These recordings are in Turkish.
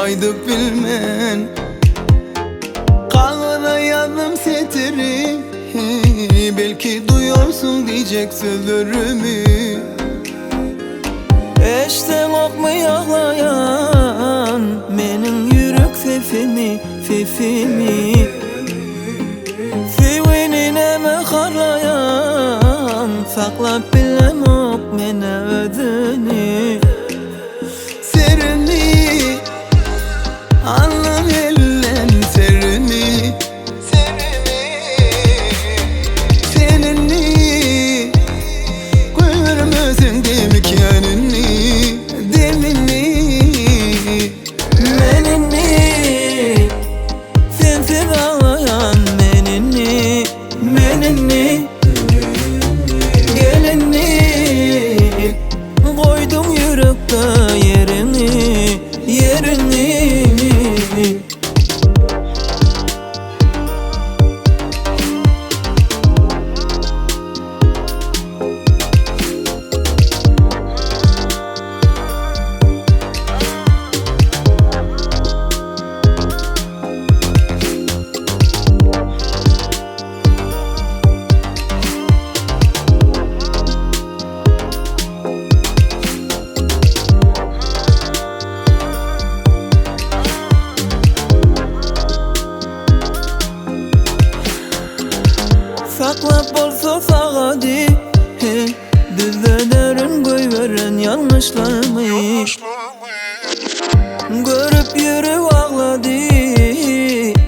kaydıp bilmen. Kahvada yazdım setiri, belki duyuyorsun diyecek sözlerimi. Eşten okmu ağlayan menin yürek sesimi, sesimi. Sevinine mi xarlayan, saklap bilem ok mene özünü. Serini anla ellen serini, seninni görmezim demek yanını, delini Menini sensiz ağlayan menini, menini gelini koydum yürekte yerini, yerini. Saklap bolsa sağadi, bizde derin koy veren yanlışlarımı. Görüp yürü ağladı,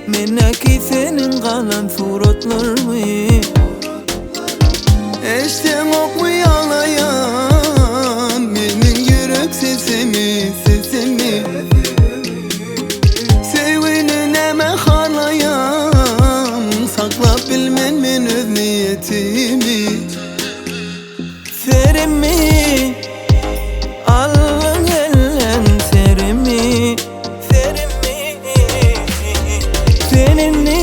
meneki senin kalan suratlarımı. eşten okmu ağlayan benim yürek sesimi, sesimi. Sevinine mi xarlayan, saklap bilmen men öz niyetimi. Serimi alın ellen serimi, serimi. Seninni